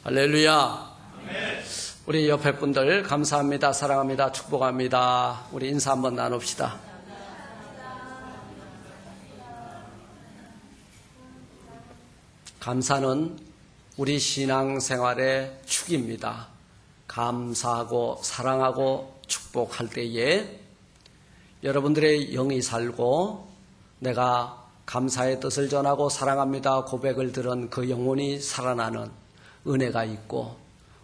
할렐루야. 아멘. 우리 옆에 분들 감사합니다, 사랑합니다, 축복합니다. 우리 인사 한번 나눕시다. 감사는 우리 신앙생활의 축입니다. 감사하고 사랑하고 축복할 때에 여러분들의 영이 살고 내가 감사의 뜻을 전하고 사랑합니다 고백을 들은 그 영혼이 살아나는 은혜가 있고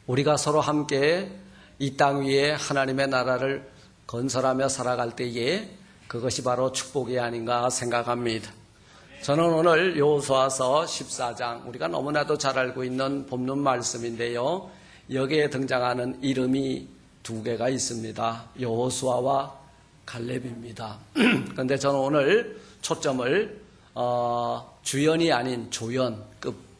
우리가 서로 함께 이 땅 위에 하나님의 나라를 건설하며 살아갈 때에 그것이 바로 축복이 아닌가 생각합니다. 저는 오늘 여호수아서 14장 우리가 너무나도 잘 알고 있는 본문 말씀인데요. 여기에 등장하는 이름이 두 개가 있습니다. 여호수아와 갈렙입니다. 그런데 저는 오늘 초점을 주연이 아닌 조연급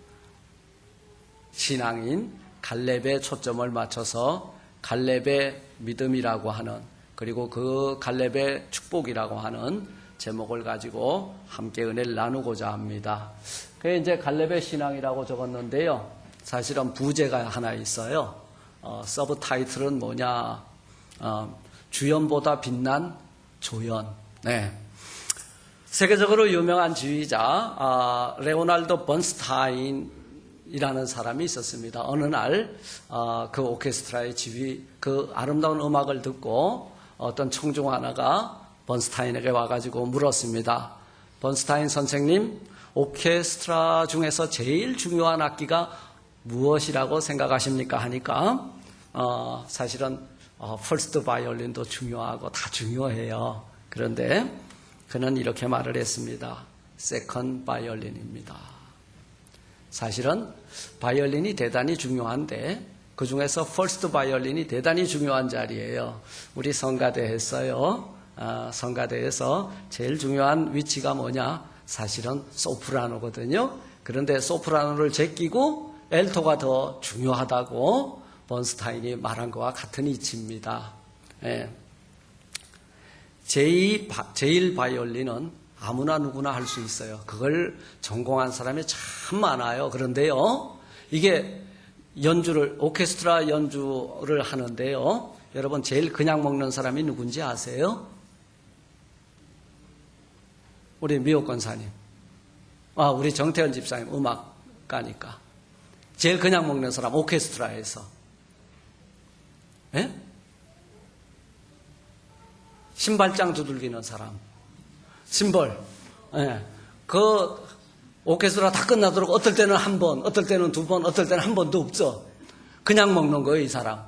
신앙인 갈렙에 초점을 맞춰서 갈렙의 믿음이라고 하는 그리고 그 갈렙의 축복이라고 하는 제목을 가지고 함께 은혜를 나누고자 합니다. 그게 이제 갈렙의 신앙이라고 적었는데요. 사실은 부제가 하나 있어요. 서브 타이틀은 뭐냐? 주연보다 빛난 조연. 네. 세계적으로 유명한 지휘자 레오날도 번스타인이라는 사람이 있었습니다. 어느 날 그 오케스트라의 지휘, 그 아름다운 음악을 듣고 어떤 청중 하나가 번스타인에게 와가지고 물었습니다. 번스타인 선생님, 오케스트라 중에서 제일 중요한 악기가 무엇이라고 생각하십니까? 하니까 사실은 퍼스트 바이올린도 중요하고 다 중요해요. 그런데 그는 이렇게 말을 했습니다. 세컨드 바이올린입니다. 사실은 바이올린이 대단히 중요한데 그 중에서 퍼스트 바이올린이 대단히 중요한 자리예요. 우리 성가대 했어요. 성가대에서 제일 중요한 위치가 뭐냐? 사실은 소프라노거든요. 그런데 소프라노를 제끼고 엘토가 더 중요하다고 번스타인이 말한 것과 같은 이치입니다. 예. 제일 바이올린은 아무나 누구나 할 수 있어요. 그걸 전공한 사람이 참 많아요. 그런데요, 이게 오케스트라 연주를 하는데요, 여러분 제일 그냥 먹는 사람이 누군지 아세요? 우리 미호 권사님. 우리 정태현 집사님 음악가니까. 제일 그냥 먹는 사람 오케스트라에서. 예? 신발장 두들기는 사람. 심벌. 예. 그 오케스트라 다 끝나도록 어떨 때는 한 번, 어떨 때는 두 번, 어떨 때는 한 번도 없어. 그냥 먹는 거예요, 이 사람.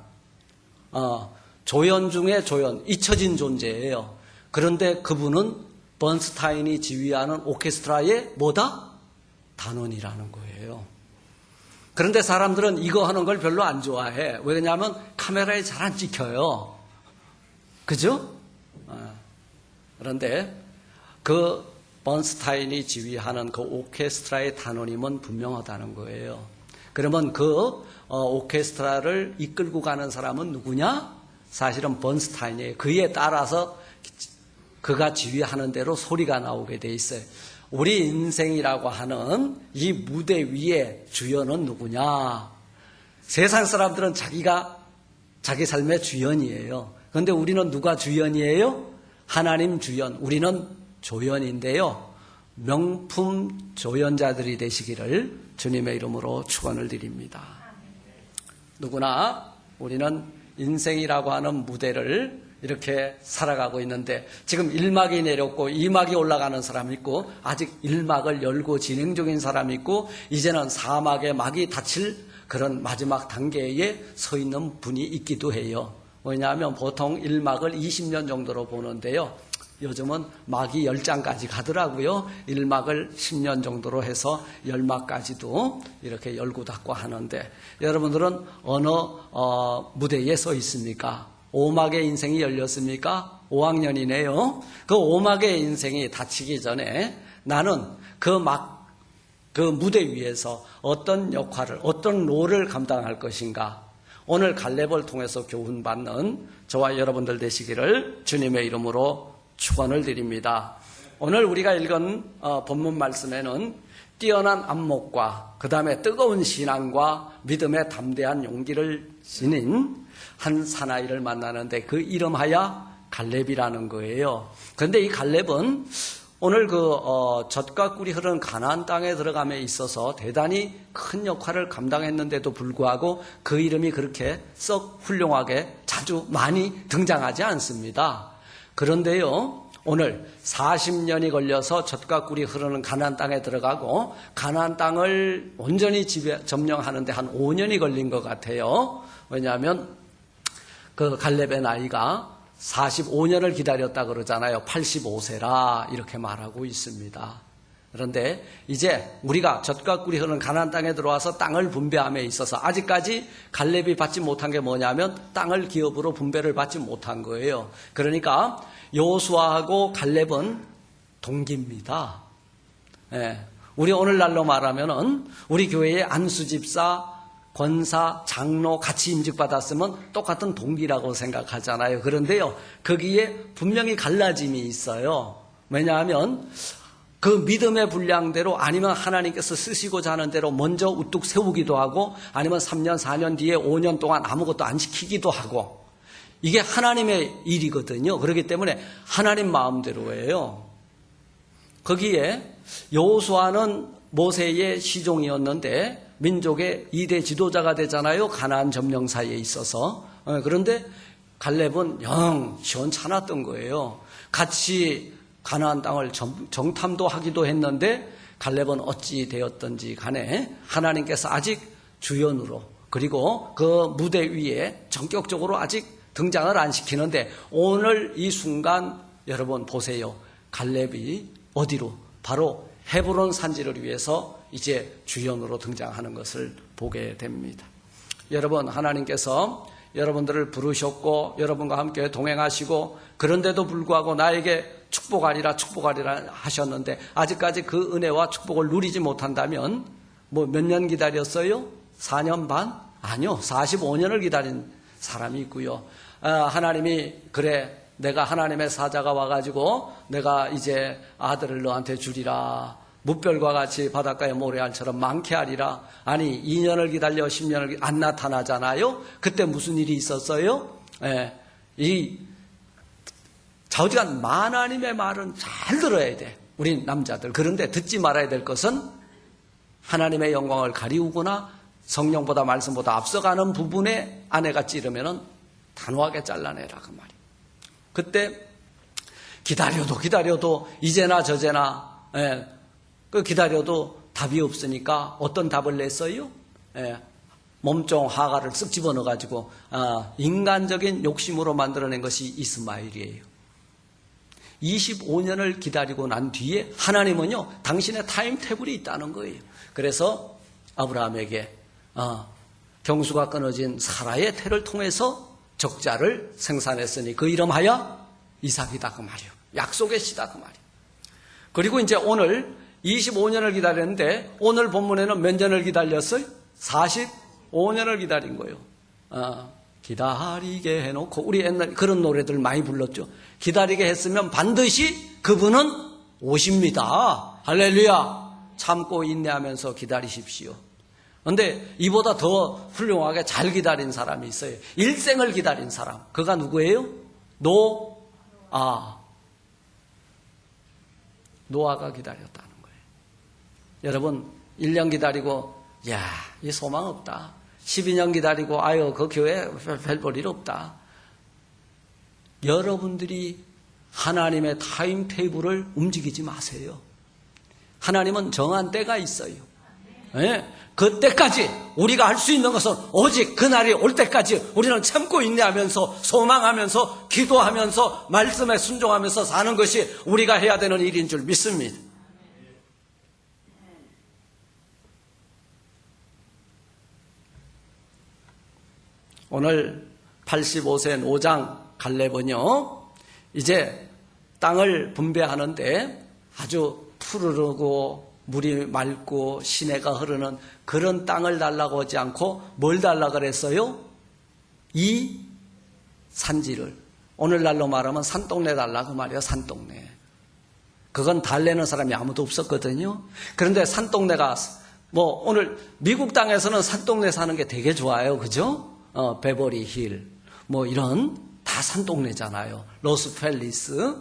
조연 중에 조연, 잊혀진 존재예요. 그런데 그분은 번스타인이 지휘하는 오케스트라의 뭐다? 단원이라는 거예요. 그런데 사람들은 이거 하는 걸 별로 안 좋아해. 왜냐하면 카메라에 잘 안 찍혀요. 그죠? 그런데 그 번스타인이 지휘하는 그 오케스트라의 단원임은 분명하다는 거예요. 그러면 그 오케스트라를 이끌고 가는 사람은 누구냐? 사실은 번스타인이에요. 그에 따라서 그가 지휘하는 대로 소리가 나오게 돼 있어요. 우리 인생이라고 하는 이 무대 위에 주연은 누구냐? 세상 사람들은 자기가 자기 삶의 주연이에요. 그런데 우리는 누가 주연이에요? 하나님 주연. 우리는 조연인데요. 명품 조연자들이 되시기를 주님의 이름으로 축원을 드립니다. 누구나 우리는 인생이라고 하는 무대를 이렇게 살아가고 있는데 지금 1막이 내렸고 2막이 올라가는 사람이 있고 아직 1막을 열고 진행 중인 사람이 있고 이제는 4막의 막이 닫힐 그런 마지막 단계에 서 있는 분이 있기도 해요. 왜냐하면 보통 1막을 20년 정도로 보는데요. 요즘은 막이 10장까지 가더라고요. 1막을 10년 정도로 해서 10막까지도 이렇게 열고 닫고 하는데 여러분들은 어느 무대에 서 있습니까? 5막의 인생이 열렸습니까? 5학년이네요. 그 5막의 인생이 닫히기 전에 나는 그 무대 위에서 어떤 역할을, 어떤 롤을 감당할 것인가? 오늘 갈렙을 통해서 교훈받는 저와 여러분들 되시기를 주님의 이름으로 축원을 드립니다. 오늘 우리가 읽은 본문 말씀에는 뛰어난 안목과 그 다음에 뜨거운 신앙과 믿음의 담대한 용기를 지닌 한 사나이를 만나는데 그 이름하여 갈렙이라는 거예요. 그런데 이 갈렙은 오늘 젖과 꿀이 흐르는 가나안 땅에 들어감에 있어서 대단히 큰 역할을 감당했는데도 불구하고 그 이름이 그렇게 썩 훌륭하게 자주 많이 등장하지 않습니다. 그런데요, 오늘 40년이 걸려서 젖과 꿀이 흐르는 가나안 땅에 들어가고 가나안 땅을 온전히 점령하는데 한 5년이 걸린 것 같아요. 왜냐하면 그 갈렙의 나이가 45년을 기다렸다 그러잖아요. 85세라 이렇게 말하고 있습니다. 그런데 이제 우리가 젖과 꿀이 흐르는 가나안 땅에 들어와서 땅을 분배함에 있어서 아직까지 갈렙이 받지 못한 게 뭐냐면 땅을 기업으로 분배를 받지 못한 거예요. 그러니까 여호수아하고 갈렙은 동기입니다. 예, 우리 오늘날로 말하면은 우리 교회의 안수 집사, 권사, 장로 같이 임직받았으면 똑같은 동기라고 생각하잖아요. 그런데요, 거기에 분명히 갈라짐이 있어요. 왜냐하면 그 믿음의 분량대로 아니면 하나님께서 쓰시고자 하는 대로 먼저 우뚝 세우기도 하고 아니면 3년, 4년 뒤에 5년 동안 아무것도 안 시키기도 하고 이게 하나님의 일이거든요. 그렇기 때문에 하나님 마음대로예요. 거기에 여호수아는 모세의 시종이었는데 민족의 2대 지도자가 되잖아요. 가나안 점령 사이에 있어서. 그런데 갈렙은 영 시원찮았던 거예요. 같이 가나안 땅을 정탐도 하기도 했는데 갈렙은 어찌 되었든지 간에 하나님께서 아직 주연으로 그리고 그 무대 위에 전격적으로 아직 등장을 안 시키는데 오늘 이 순간 여러분 보세요. 갈렙이 어디로? 바로 헤브론 산지를 위해서 이제 주연으로 등장하는 것을 보게 됩니다. 여러분, 하나님께서 여러분들을 부르셨고 여러분과 함께 동행하시고 그런데도 불구하고 나에게 축복하리라 하셨는데 아직까지 그 은혜와 축복을 누리지 못한다면 뭐 몇 년 기다렸어요? 4년 반? 아니요, 45년을 기다린 사람이 있고요. 하나님이 그래 내가 하나님의 사자가 와가지고 내가 이제 아들을 너한테 주리라. 무별과 같이 바닷가의 모래알처럼 많게 하리라. 아니 2년을 기다려 10년을 안 나타나잖아요. 그때 무슨 일이 있었어요? 이 좌우지간 하나님의 말은 잘 들어야 돼. 우리 남자들. 그런데 듣지 말아야 될 것은 하나님의 영광을 가리우거나 성령보다 말씀보다 앞서가는 부분에 아내가 찌르면은 단호하게 잘라내라 그 말이에요. 그때 기다려도 이제나 저제나 그 기다려도 답이 없으니까 어떤 답을 냈어요? 몸종 하가를 쓱 집어넣어가지고 인간적인 욕심으로 만들어낸 것이 이스마엘이에요. 25년을 기다리고 난 뒤에 하나님은요 당신의 타임테이블이 있다는 거예요. 그래서 아브라함에게 경수가 끊어진 사라의 태를 통해서 적자를 생산했으니 그 이름하여 이삭이다 그 말이에요. 약속의 씨다 그 말이에요. 그리고 이제 오늘 25년을 기다렸는데 오늘 본문에는 몇 년을 기다렸어요? 45년을 기다린 거예요. 기다리게 해놓고 우리 옛날 그런 노래들 많이 불렀죠. 기다리게 했으면 반드시 그분은 오십니다. 할렐루야. 참고 인내하면서 기다리십시오. 그런데 이보다 더 훌륭하게 잘 기다린 사람이 있어요. 일생을 기다린 사람. 그가 누구예요? 노아가 기다렸다는 거예요. 여러분 1년 기다리고 이 소망 없다. 12년 기다리고 그 교회 별 볼 일 없다. 여러분들이 하나님의 타임테이블을 움직이지 마세요. 하나님은 정한 때가 있어요. 그 때까지 우리가 할 수 있는 것은 오직 그날이 올 때까지 우리는 참고 인내하면서 소망하면서 기도하면서 말씀에 순종하면서 사는 것이 우리가 해야 되는 일인 줄 믿습니다. 오늘 85세 노장 갈렙은요 이제 땅을 분배하는데 아주 푸르르고 물이 맑고 시내가 흐르는 그런 땅을 달라고 하지 않고 뭘 달라고 그랬어요? 이 산지를 오늘날로 말하면 산동네 달라고 말이에요. 산동네. 그건 달래는 사람이 아무도 없었거든요. 그런데 산동네가 오늘 미국 땅에서는 산동네 사는 게 되게 좋아요. 그죠? 베버리 힐 이런 다 산동네잖아요. 로스펠리스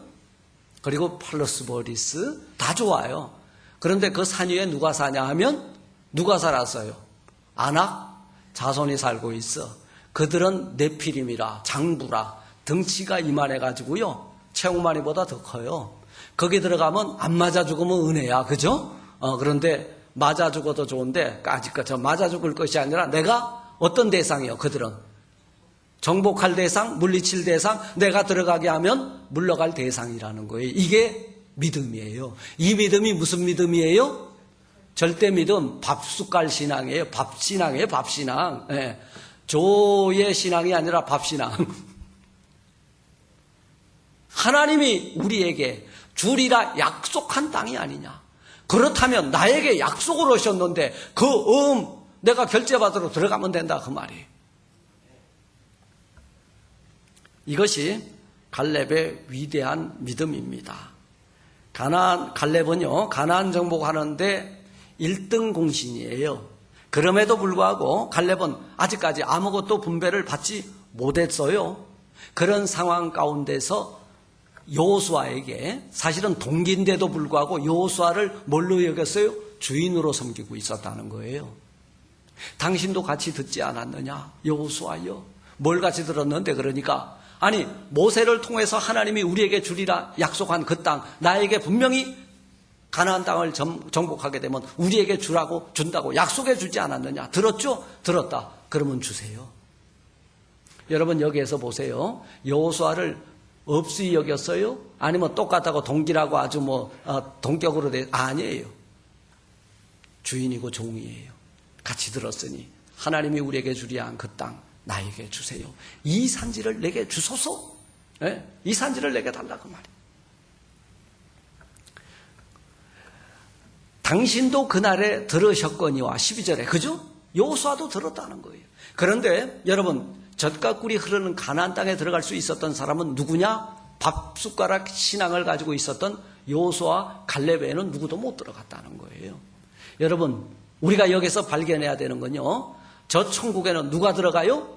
그리고 팔로스보리스 다 좋아요. 그런데 그 산 위에 누가 사냐 하면 누가 살았어요? 아낙 자손이 살고 있어. 그들은 네피림이라 장부라 덩치가 이만해가지고요. 체육만이보다 더 커요. 거기 들어가면 안 맞아 죽으면 은혜야. 그죠? 그런데 맞아 죽어도 좋은데 아직까지 맞아 죽을 것이 아니라 내가 어떤 대상이요? 그들은 정복할 대상, 물리칠 대상, 내가 들어가게 하면 물러갈 대상이라는 거예요. 이게 믿음이에요. 이 믿음이 무슨 믿음이에요? 절대 믿음, 밥숟갈 신앙이에요. 밥신앙이에요. 밥신앙. 네. 조의 신앙이 아니라 밥신앙. 하나님이 우리에게 주리라 약속한 땅이 아니냐. 그렇다면 나에게 약속을 하셨는데 내가 결제받으러 들어가면 된다 그 말이에요. 이것이 갈렙의 위대한 믿음입니다. 갈렙은요, 가나안 정복하는데 1등 공신이에요. 그럼에도 불구하고 갈렙은 아직까지 아무것도 분배를 받지 못했어요. 그런 상황 가운데서 여호수아에게 사실은 동기인데도 불구하고 여호수아를 뭘로 여겼어요? 주인으로 섬기고 있었다는 거예요. 당신도 같이 듣지 않았느냐? 여호수아요. 뭘 같이 들었는데 그러니까 아니 모세를 통해서 하나님이 우리에게 주리라 약속한 그 땅 나에게 분명히 가나안 땅을 정복하게 되면 우리에게 준다고 약속해 주지 않았느냐? 들었죠? 들었다. 그러면 주세요. 여러분 여기에서 보세요. 여호수아를 없이 여겼어요? 아니면 똑같다고 동기라고 아주 동격으로 아니에요. 주인이고 종이에요. 같이 들었으니 하나님이 우리에게 주리야 한 그 땅 나에게 주세요. 이 산지를 내게 주소서. 네? 이 산지를 내게 달라고 말이에요. 당신도 그날에 들으셨거니와 12절에 그죠? 여호수아도 들었다는 거예요. 그런데 여러분 젖과 꿀이 흐르는 가나안 땅에 들어갈 수 있었던 사람은 누구냐? 밥숟가락 신앙을 가지고 있었던 여호수아 갈렙 외에는 누구도 못 들어갔다는 거예요. 여러분 우리가 여기서 발견해야 되는 건요, 저 천국에는 누가 들어가요?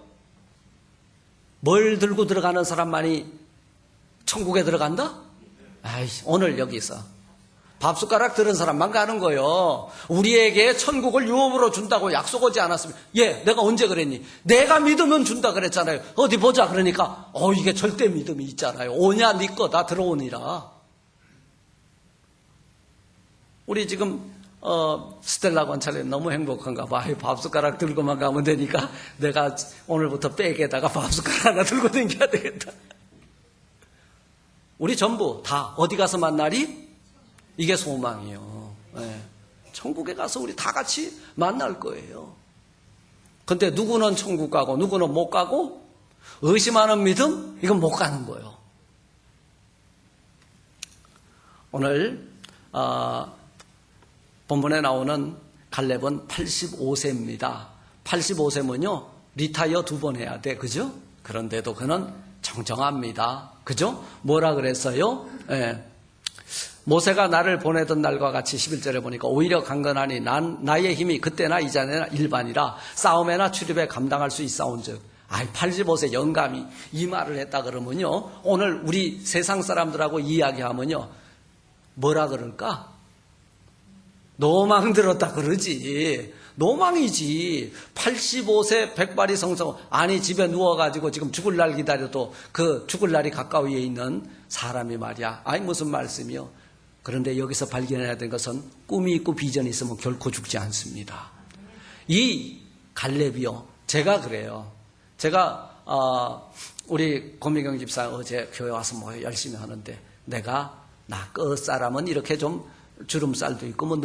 뭘 들고 들어가는 사람만이 천국에 들어간다? 오늘 여기서 밥숟가락 들은 사람만 가는 거예요. 우리에게 천국을 유업으로 준다고 약속하지 않았으면, 내가 언제 그랬니? 내가 믿으면 준다 그랬잖아요. 어디 보자 그러니까 이게 절대 믿음이 있잖아요. 오냐 네 거 다 들어오니라. 우리 지금 스텔라 관찰님 너무 행복한가 봐. 밥숟가락 들고만 가면 되니까 내가 오늘부터 백에다가 밥숟가락 하나 들고 다녀야 되겠다. 우리 전부 다 어디 가서 만나리? 이게 소망이에요. 네. 천국에 가서 우리 다 같이 만날 거예요. 근데 누구는 천국 가고 누구는 못 가고 의심하는 믿음? 이건 못 가는 거예요. 오늘 본문에 나오는 갈렙은 85세입니다. 85세면요 리타이어 2번 해야 돼. 그죠? 그런데도 그는 정정합니다. 그죠? 뭐라 그랬어요? 모세가 나를 보내던 날과 같이 11절에 보니까 오히려 강건하니 나의 힘이 그때나 이전에나 일반이라 싸움에나 출입에 감당할 수 있사온즉 85세 영감이 이 말을 했다 그러면요 오늘 우리 세상 사람들하고 이야기하면요 뭐라 그럴까? 노망 들었다 그러지. 노망이지. 85세 백발이 성성 아니 집에 누워가지고 지금 죽을 날 기다려도 그 죽을 날이 가까이에 있는 사람이 말이야. 무슨 말씀이요? 그런데 여기서 발견해야 되는 것은 꿈이 있고 비전이 있으면 결코 죽지 않습니다. 이 갈렙이요. 제가 그래요. 제가 우리 고미경 집사 어제 교회 와서 열심히 하는데 내가 나 끝사람은 이렇게 좀 주름살도 있고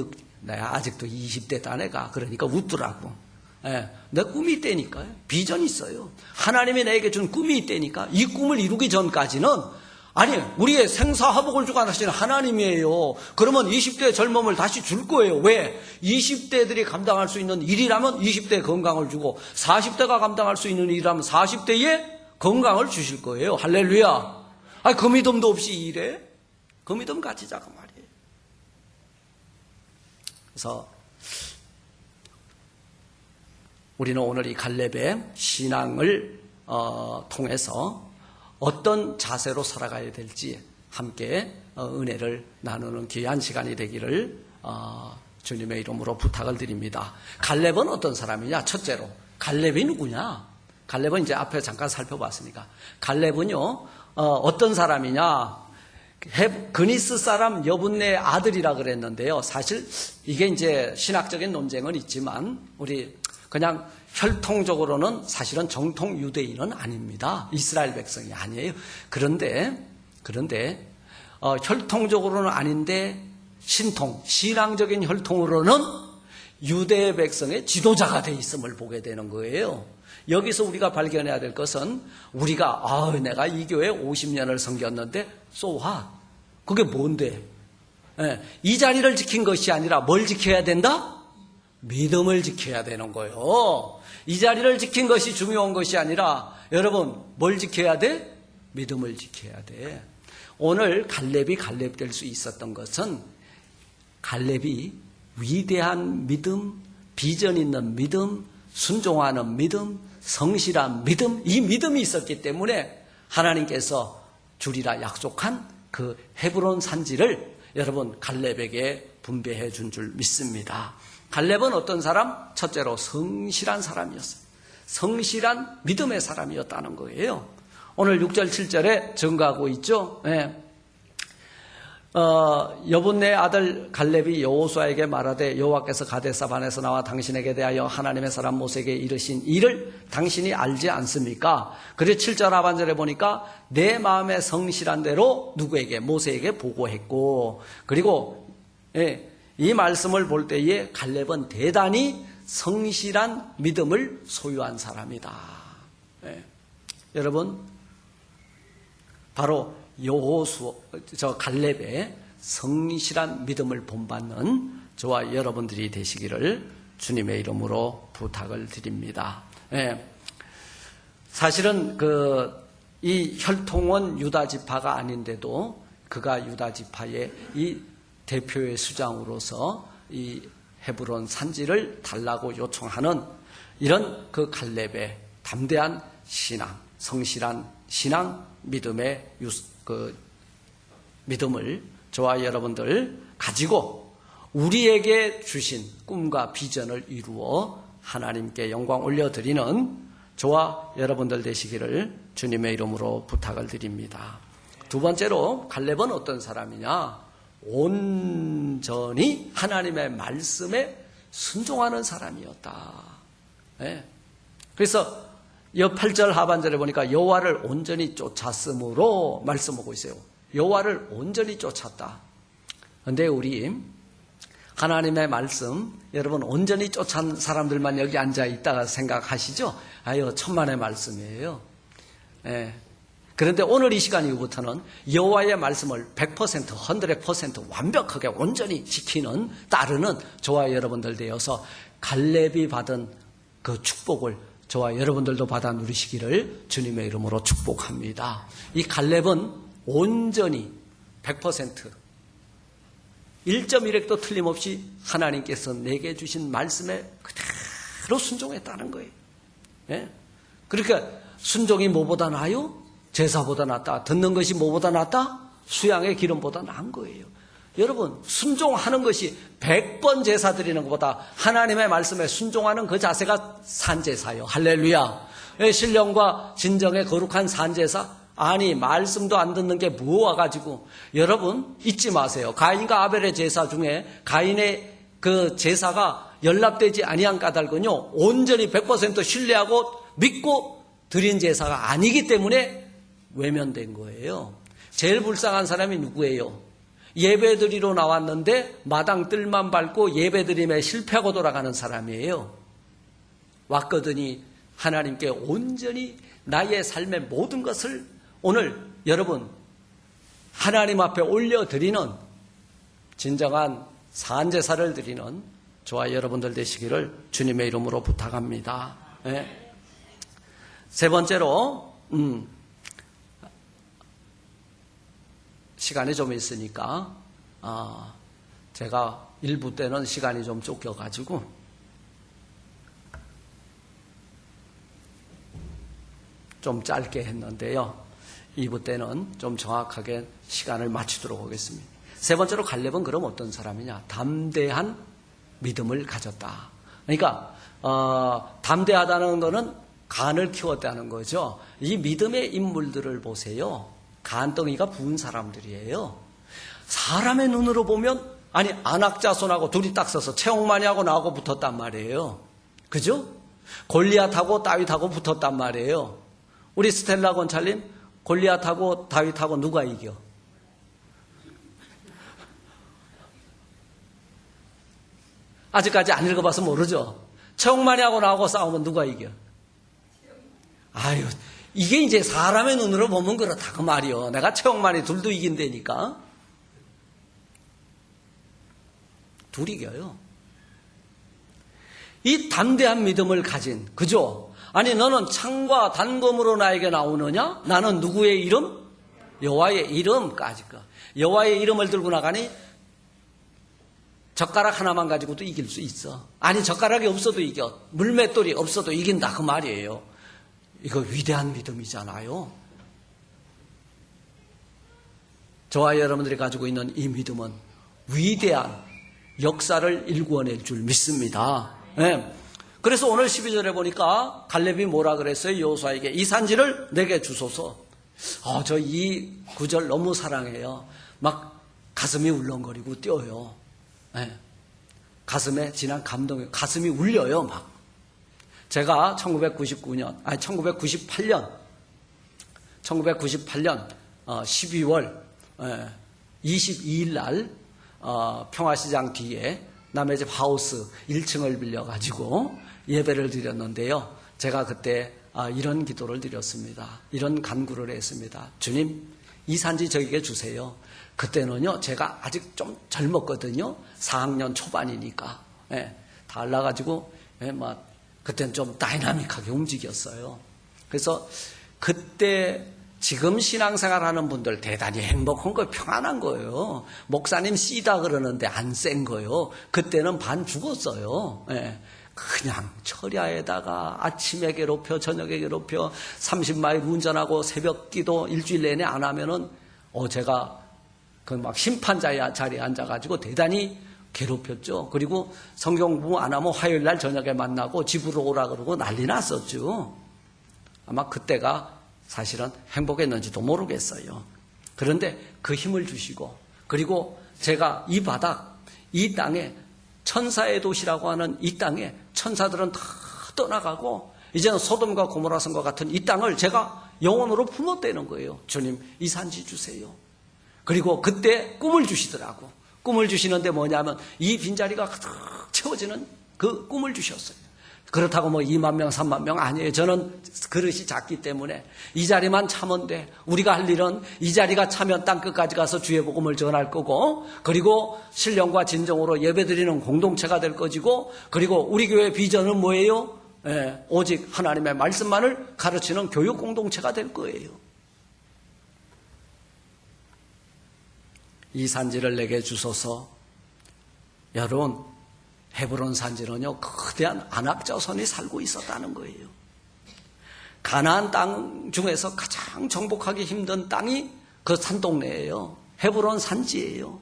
내가 아직도 20대다 내가 그러니까 웃더라고. 내 꿈이 있다니까요. 비전이 있어요. 하나님이 내게 준 꿈이 있다니까. 이 꿈을 이루기 전까지는 우리의 생사화복을 주관하시는 하나님이에요. 그러면 20대의 젊음을 다시 줄 거예요. 왜? 20대들이 감당할 수 있는 일이라면 20대에 건강을 주고 40대가 감당할 수 있는 일이라면 40대에 건강을 주실 거예요. 할렐루야. 그 믿음도 없이 일해? 그 믿음 가지자 그 말이에요. 그래서 우리는 오늘 이 갈렙의 신앙을 통해서 어떤 자세로 살아가야 될지 함께 은혜를 나누는 귀한 시간이 되기를 주님의 이름으로 부탁을 드립니다. 갈렙은 어떤 사람이냐? 첫째로 갈렙이 누구냐? 갈렙은 이제 앞에 잠깐 살펴봤으니까 갈렙은요 어떤 사람이냐? 그니스 사람 여분네 아들이라 그랬는데요. 사실 이게 이제 신학적인 논쟁은 있지만 우리 그냥 혈통적으로는 사실은 정통 유대인은 아닙니다. 이스라엘 백성이 아니에요. 그런데 혈통적으로는 아닌데 신앙적인 혈통으로는 유대 백성의 지도자가 돼 있음을 보게 되는 거예요. 여기서 우리가 발견해야 될 것은 우리가 내가 이 교회 50년을 섬겼는데 so what? 그게 뭔데? 이 자리를 지킨 것이 아니라 뭘 지켜야 된다? 믿음을 지켜야 되는 거예요. 이 자리를 지킨 것이 중요한 것이 아니라 여러분 뭘 지켜야 돼? 믿음을 지켜야 돼. 오늘 갈렙이 갈렙될 수 있었던 것은 갈렙이 위대한 믿음, 비전 있는 믿음, 순종하는 믿음, 성실한 믿음, 이 믿음이 있었기 때문에 하나님께서 주리라 약속한 그 헤브론 산지를 여러분 갈렙에게 분배해 준 줄 믿습니다. 갈렙은 어떤 사람? 첫째로 성실한 사람이었어요. 성실한 믿음의 사람이었다는 거예요. 오늘 6절 7절에 증거하고 있죠. 여분네 아들 갈렙이 여호수아에게 말하되 여호와께서 가데스 바네에서 나와 당신에게 대하여 하나님의 사람 모세에게 이르신 일을 당신이 알지 않습니까? 그리고 7절 하반절에 보니까 내 마음에 성실한 대로 누구에게? 모세에게 보고했고, 그리고 이 말씀을 볼 때에 갈렙은 대단히 성실한 믿음을 소유한 사람이다. 여러분 바로 갈렙의 성실한 믿음을 본받는 저와 여러분들이 되시기를 주님의 이름으로 부탁을 드립니다. 사실은 이 혈통은 유다 지파가 아닌데도 그가 유다 지파의 이 대표의 수장으로서 이 헤브론 산지를 달라고 요청하는 이런 그 갈렙의 담대한 신앙, 성실한 신앙, 믿음의 믿음을 저와 여러분들 가지고 우리에게 주신 꿈과 비전을 이루어 하나님께 영광 올려드리는 저와 여러분들 되시기를 주님의 이름으로 부탁을 드립니다. 두 번째로 갈렙은 어떤 사람이냐? 온전히 하나님의 말씀에 순종하는 사람이었다. 그래서 8절 하반절에 보니까 여호와를 온전히 쫓았으므로 말씀하고 있어요. 여호와를 온전히 쫓았다. 그런데 우리 하나님의 말씀 여러분 온전히 쫓은 사람들만 여기 앉아 있다가 생각하시죠? 천만의 말씀이에요. 그런데 오늘 이 시간 이후부터는 여호와의 말씀을 100%, 100% 완벽하게 온전히 지키는, 따르는 저와 여러분들 되어서 갈렙이 받은 그 축복을 저와 여러분들도 받아 누리시기를 주님의 이름으로 축복합니다. 이 갈렙은 온전히 100% 1.1획도 틀림없이 하나님께서 내게 주신 말씀에 그대로 순종했다는 거예요. 그러니까 순종이 뭐보다 나아요? 제사보다 낫다. 듣는 것이 뭐보다 낫다? 수양의 기름보다 나은 거예요. 여러분 순종하는 것이 100번 제사 드리는 것보다 하나님의 말씀에 순종하는 그 자세가 산제사요. 할렐루야. 신령과 진정의 거룩한 산제사. 아니 말씀도 안 듣는 게 무엇 가지고. 여러분 잊지 마세요. 가인과 아벨의 제사 중에 가인의 그 제사가 연락되지 아니한 까닭은요 온전히 100% 신뢰하고 믿고 드린 제사가 아니기 때문에 외면된 거예요. 제일 불쌍한 사람이 누구예요? 예배드리러 나왔는데 마당 뜰만 밟고 예배드림에 실패하고 돌아가는 사람이에요. 왔거든이 하나님께 온전히 나의 삶의 모든 것을 오늘 여러분 하나님 앞에 올려드리는 진정한 산제사를 드리는 저와 여러분들 되시기를 주님의 이름으로 부탁합니다. 세 번째로 시간이 좀 있으니까 제가 1부 때는 시간이 좀 쫓겨가지고 좀 짧게 했는데요. 2부 때는 좀 정확하게 시간을 맞추도록 하겠습니다. 세 번째로 갈렙은 그럼 어떤 사람이냐? 담대한 믿음을 가졌다. 그러니까 담대하다는 것은 간을 키웠다는 거죠. 이 믿음의 인물들을 보세요. 간덩이가 부은 사람들이에요. 사람의 눈으로 보면 아니 안악자손하고 둘이 딱 서서 채용만이하고 나하고 붙었단 말이에요. 그죠? 골리앗하고 다윗하고 붙었단 말이에요. 우리 스텔라 권찰님, 골리앗하고 다윗하고 누가 이겨? 아직까지 안 읽어봐서 모르죠? 채용만이하고 나하고 싸우면 누가 이겨? 아유, 이게 이제 사람의 눈으로 보면 그렇다 그 말이요. 내가 채용만이 둘도 이긴다니까. 둘 이겨요. 이 담대한 믿음을 가진, 그죠? 아니 너는 창과 단검으로 나에게 나오느냐? 나는 누구의 이름? 여호와의 이름까지. 여호와의 이름을 들고 나가니 젓가락 하나만 가지고도 이길 수 있어. 아니 젓가락이 없어도 이겨. 물맷돌이 없어도 이긴다 그 말이에요. 이거 위대한 믿음이잖아요. 저와 여러분들이 가지고 있는 이 믿음은 위대한 역사를 일구어낼 줄 믿습니다. 네. 그래서 오늘 12절에 보니까 갈렙이 뭐라 그랬어요? 여호수아에게 이 산지를 내게 주소서. 저 이 구절 너무 사랑해요. 막 가슴이 울렁거리고 뛰어요. 네. 가슴에 진한 감동이, 가슴이 울려요 막. 제가 1998년 12월 22일 날 평화시장 뒤에 남의 집 하우스 1층을 빌려가지고 예배를 드렸는데요. 제가 그때 이런 기도를 드렸습니다. 이런 간구를 했습니다. 주님, 이 산지 저에게 주세요. 그때는요, 제가 아직 좀 젊었거든요. 4학년 초반이니까. 달라가지고, 그때는 좀 다이나믹하게 움직였어요. 그래서 그때 지금 신앙생활 하는 분들 대단히 행복한 거예요. 평안한 거예요. 목사님 씨다 그러는데 안 센 거예요. 그때는 반 죽었어요. 그냥 철야에다가 아침에 괴롭혀 저녁에 괴롭혀 30마일 운전하고 새벽 기도 일주일 내내 안 하면은 제가 그 막 심판자의 자리에 앉아가지고 대단히 괴롭혔죠. 그리고 성경 공부 안 하면 화요일 날 저녁에 만나고 집으로 오라 그러고 난리 났었죠. 아마 그때가 사실은 행복했는지도 모르겠어요. 그런데 그 힘을 주시고, 그리고 제가 이 바닥, 이 땅에 천사의 도시라고 하는 이 땅에 천사들은 다 떠나가고 이제는 소돔과 고모라 성과 같은 이 땅을 제가 영원으로 품었다는 거예요. 주님, 이 산지 주세요. 그리고 그때 꿈을 주시더라고. 꿈을 주시는데 뭐냐면 이 빈자리가 가득 채워지는 그 꿈을 주셨어요. 그렇다고 2만 명, 3만 명 아니에요. 저는 그릇이 작기 때문에 이 자리만 차면 돼. 우리가 할 일은 이 자리가 차면 땅끝까지 가서 주의 복음을 전할 거고, 그리고 신령과 진정으로 예배드리는 공동체가 될 것이고, 그리고 우리 교회 비전은 뭐예요? 오직 하나님의 말씀만을 가르치는 교육 공동체가 될 거예요. 이 산지를 내게 주소서. 여러분, 헤브론 산지는요, 거대한 안악자손이 살고 있었다는 거예요. 가나안 땅 중에서 가장 정복하기 힘든 땅이 그 산동네예요. 헤브론 산지예요.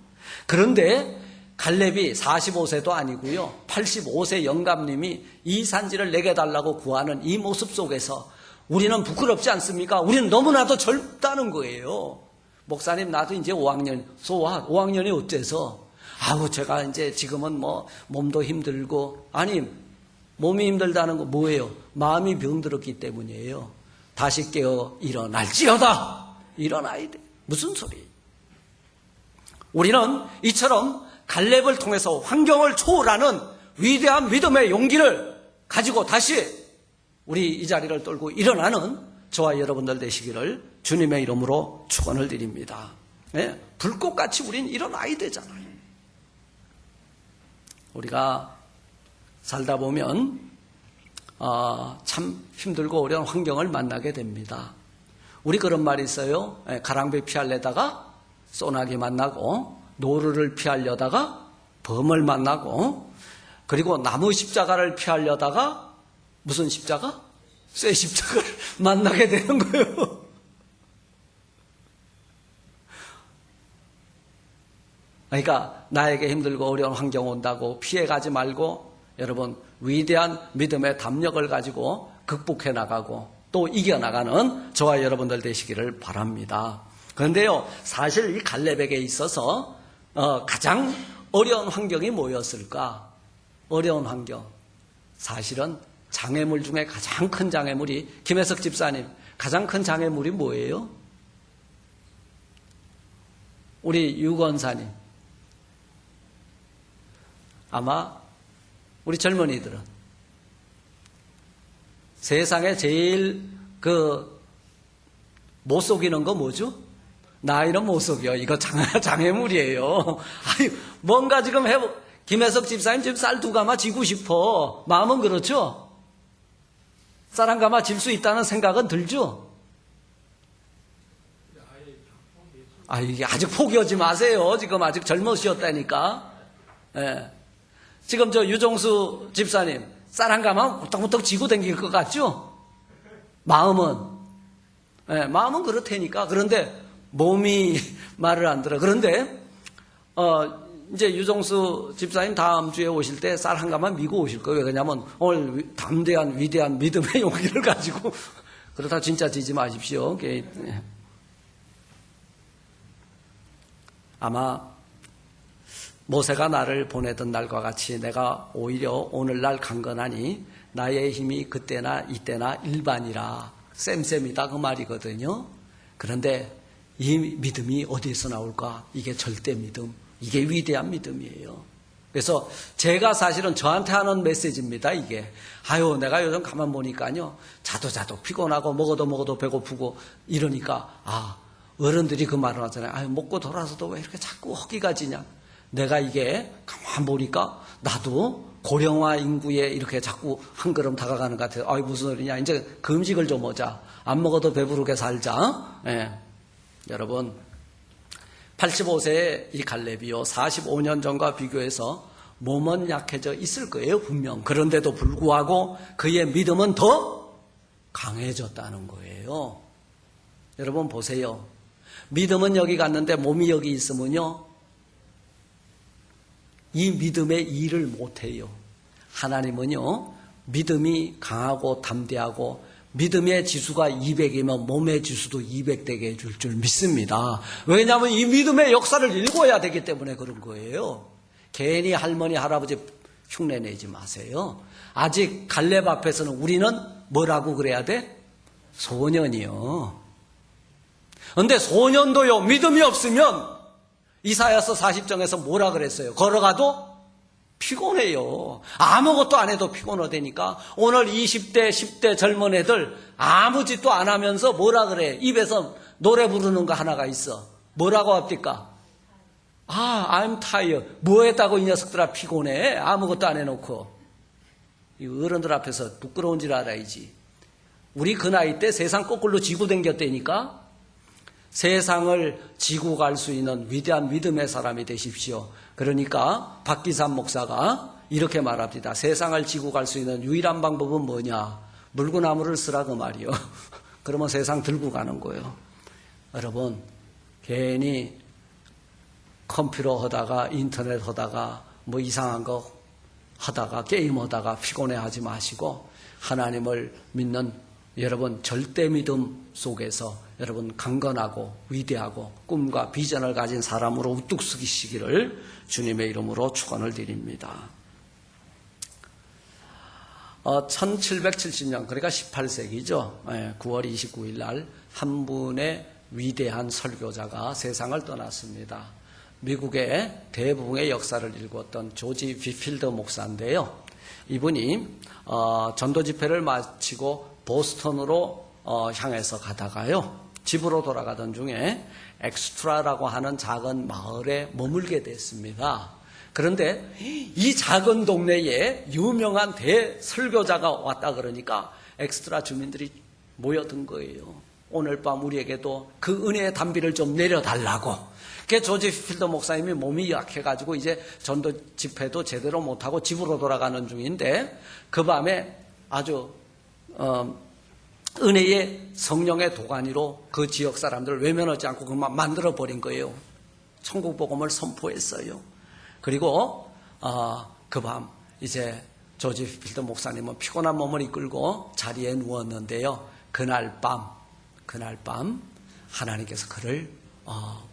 그런데 갈렙이 45세도 아니고요, 85세 영감님이 이 산지를 내게 달라고 구하는 이 모습 속에서 우리는 부끄럽지 않습니까? 우리는 너무나도 젊다는 거예요. 목사님, 나도 이제 5학년, 5학년이 어때서? 제가 이제 지금은 몸도 힘들고, 아니, 몸이 힘들다는 거 뭐예요? 마음이 병들었기 때문이에요. 다시 깨어 일어날지어다! 일어나야 돼. 무슨 소리? 우리는 이처럼 갈렙을 통해서 환경을 초월하는 위대한 믿음의 용기를 가지고 다시 우리 이 자리를 떨고 일어나는 저와 여러분들 되시기를 주님의 이름으로 축원을 드립니다. 불꽃같이 우린 일어나야 되잖아요. 우리가 살다 보면 참 힘들고 어려운 환경을 만나게 됩니다. 우리 그런 말이 있어요. 가랑비 피하려다가 소나기 만나고 노루를 피하려다가 범을 만나고, 그리고 나무 십자가를 피하려다가 무슨 십자가? 쇠 십자가를 만나게 되는 거예요. 그러니까 나에게 힘들고 어려운 환경 온다고 피해가지 말고 여러분 위대한 믿음의 담력을 가지고 극복해 나가고 또 이겨나가는 저와 여러분들 되시기를 바랍니다. 그런데요, 사실 이 갈렙에게 있어서 가장 어려운 환경이 뭐였을까? 어려운 환경. 사실은 장애물 중에 가장 큰 장애물이, 김혜석 집사님, 가장 큰 장애물이 뭐예요? 우리 유건사님. 아마 우리 젊은이들은 세상에 제일 못 속이는 거 뭐죠? 나이는 못 속여. 이거 장애물이에요. 아유, 뭔가 지금 김혜석 집사님 지금 쌀 두 가마 지고 싶어. 마음은 그렇죠? 쌀 한 가마 질 수 있다는 생각은 들죠? 이게 아직 포기하지 마세요. 지금 아직 젊으셨다니까. 예. 지금 저 유종수 집사님, 쌀 한 가마 후떡후떡 지고 다닐 것 같죠? 마음은. 예, 마음은 그렇다니까. 그런데 몸이 말을 안 들어. 그런데, 이제 유종수 집사님 다음 주에 오실 때 쌀 한 가마 미고 오실 거예요. 왜냐면 오늘 담대한 위대한 믿음의 용기를 가지고 그러다 진짜 지지 마십시오. 아마 모세가 나를 보내던 날과 같이 내가 오히려 오늘날 강건하니 나의 힘이 그때나 이때나 일반이라 쌤쌤이다 그 말이거든요. 그런데 이 믿음이 어디에서 나올까? 이게 절대 믿음, 이게 위대한 믿음이에요. 그래서 제가 사실은 저한테 하는 메시지입니다. 이게 내가 요즘 가만 보니까요, 자도 피곤하고 먹어도 배고프고 이러니까 어른들이 그 말을 하잖아요. 먹고 돌아서도 왜 이렇게 자꾸 허기가 지냐. 내가 이게 가만 보니까 나도 고령화 인구에 이렇게 자꾸 한 걸음 다가가는 것 같아요. 무슨 소리냐. 이제 금식을 좀 하자. 안 먹어도 배부르게 살자. 예. 여러분, 85세의 이 갈렙이요, 45년 전과 비교해서 몸은 약해져 있을 거예요, 분명. 그런데도 불구하고 그의 믿음은 더 강해졌다는 거예요. 여러분 보세요. 믿음은 여기 갔는데 몸이 여기 있으면요, 이 믿음의 일을 못해요. 하나님은요, 믿음이 강하고 담대하고 믿음의 지수가 200이면 몸의 지수도 200되게 해줄 줄 믿습니다. 왜냐하면 이 믿음의 역사를 읽어야 되기 때문에 그런 거예요. 괜히 할머니 할아버지 흉내내지 마세요. 아직 갈렙 앞에서는 우리는 뭐라고 그래야 돼? 소년이요. 그런데 소년도요, 믿음이 없으면 이사야서 40장에서 뭐라 그랬어요? 걸어가도 피곤해요. 아무것도 안 해도 피곤하다니까. 오늘 20대, 10대 젊은 애들 아무 짓도 안 하면서 뭐라 그래? 입에서 노래 부르는 거 하나가 있어. 뭐라고 합니까? I'm tired. 뭐 했다고 이 녀석들아 피곤해? 아무것도 안 해놓고. 이 어른들 앞에서 부끄러운 줄 알아야지. 우리 그 나이 때 세상 거꾸로 지고 댕겼다니까. 세상을 지고 갈 수 있는 위대한 믿음의 사람이 되십시오. 그러니까 박기삼 목사가 이렇게 말합니다. 세상을 지고 갈 수 있는 유일한 방법은 뭐냐? 물구나무를 쓰라 그 말이요. 그러면 세상 들고 가는 거예요. 여러분, 괜히 컴퓨터 하다가 인터넷 하다가 뭐 이상한 거 하다가 게임 하다가 피곤해하지 마시고 하나님을 믿는 여러분 절대 믿음 속에서 여러분 강건하고 위대하고 꿈과 비전을 가진 사람으로 우뚝 서시기를 주님의 이름으로 축원을 드립니다. 1770년 그러니까 18세기죠. 9월 29일 날 한 분의 위대한 설교자가 세상을 떠났습니다. 미국의 대부흥의 역사를 읽었던 조지 비필드 목사인데요. 이분이 전도 집회를 마치고 보스턴으로 향해서 가다가요, 집으로 돌아가던 중에 엑스트라라고 하는 작은 마을에 머물게 됐습니다. 그런데 이 작은 동네에 유명한 대설교자가 왔다 그러니까 엑스트라 주민들이 모여든 거예요. 오늘 밤 우리에게도 그 은혜의 단비를 좀 내려달라고. 그 조지 필더 목사님이 몸이 약해가지고 이제 전도 집회도 제대로 못하고 집으로 돌아가는 중인데 그 밤에 아주 은혜의 성령의 도가니로 그 지역 사람들을 외면하지 않고 그만 만들어버린 거예요. 천국 복음을 선포했어요. 그리고 그 밤 이제 조지 필더 목사님은 피곤한 몸을 이끌고 자리에 누웠는데요. 그날 밤 하나님께서 그를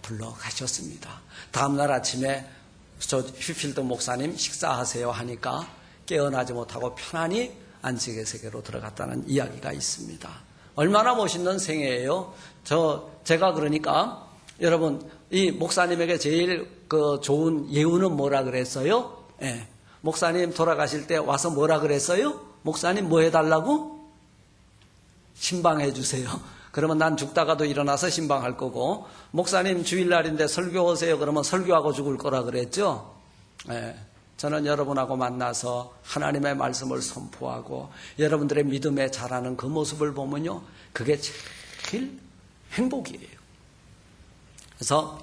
불러가셨습니다. 다음날 아침에 조지 필더 목사님 식사하세요 하니까 깨어나지 못하고 편안히 안식의 세계로 들어갔다는 이야기가 있습니다. 얼마나 멋있는 생애예요. 제가 그러니까 여러분 이 목사님에게 제일 좋은 예우는 뭐라 그랬어요? 예. 목사님 돌아가실 때 와서 뭐라 그랬어요? 목사님 뭐 해달라고? 신방해 주세요. 그러면 난 죽다가도 일어나서 신방할 거고, 목사님 주일날인데 설교 오세요. 그러면 설교하고 죽을 거라 그랬죠. 예. 저는 여러분하고 만나서 하나님의 말씀을 선포하고 여러분들의 믿음에 자라는 그 모습을 보면요, 그게 제일 행복이에요. 그래서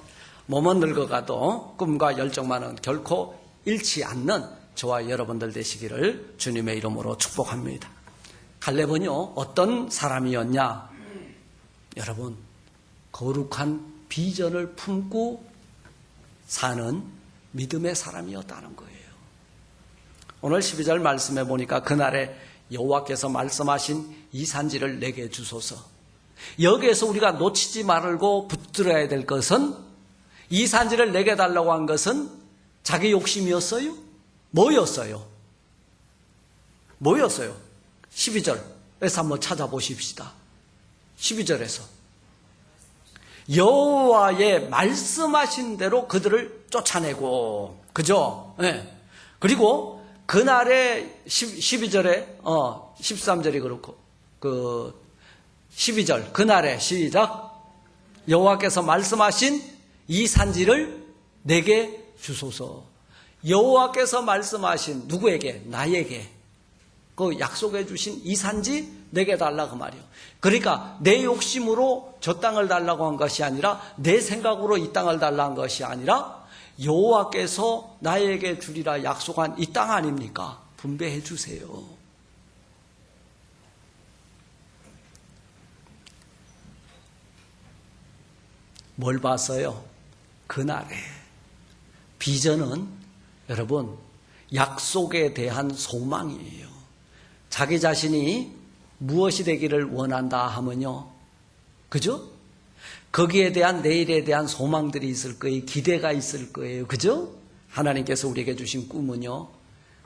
몸은 늙어가도 꿈과 열정만은 결코 잃지 않는 저와 여러분들 되시기를 주님의 이름으로 축복합니다. 갈렙은요, 어떤 사람이었냐? 여러분, 거룩한 비전을 품고 사는 믿음의 사람이었다는 거예요. 오늘 12절 말씀해 보니까 그날에 여호와께서 말씀하신 이 산지를 내게 주소서. 여기에서 우리가 놓치지 말고 붙들어야 될 것은, 이 산지를 내게 달라고 한 것은 자기 욕심이었어요? 뭐였어요? 12절에서 한번 찾아보십시다. 12절에서 여호와의 말씀하신 대로 그들을 쫓아내고, 그죠? 네. 그리고 그날에 12절에 13절이 그렇고 12절 그날에 시작, 여호와께서 말씀하신 이 산지를 내게 주소서. 여호와께서 말씀하신 누구에게? 나에게. 그 약속해 주신 이 산지 내게 달라 그 말이에요. 그러니까 내 욕심으로 저 땅을 달라고 한 것이 아니라, 내 생각으로 이 땅을 달라 한 것이 아니라 여호와께서 나에게 주리라 약속한 이 땅 아닙니까? 분배해 주세요. 뭘 봤어요? 그날에. 비전은 여러분 약속에 대한 소망이에요. 자기 자신이 무엇이 되기를 원한다 하면요, 그죠? 거기에 대한 내일에 대한 소망들이 있을 거예요. 기대가 있을 거예요. 그죠? 하나님께서 우리에게 주신 꿈은요,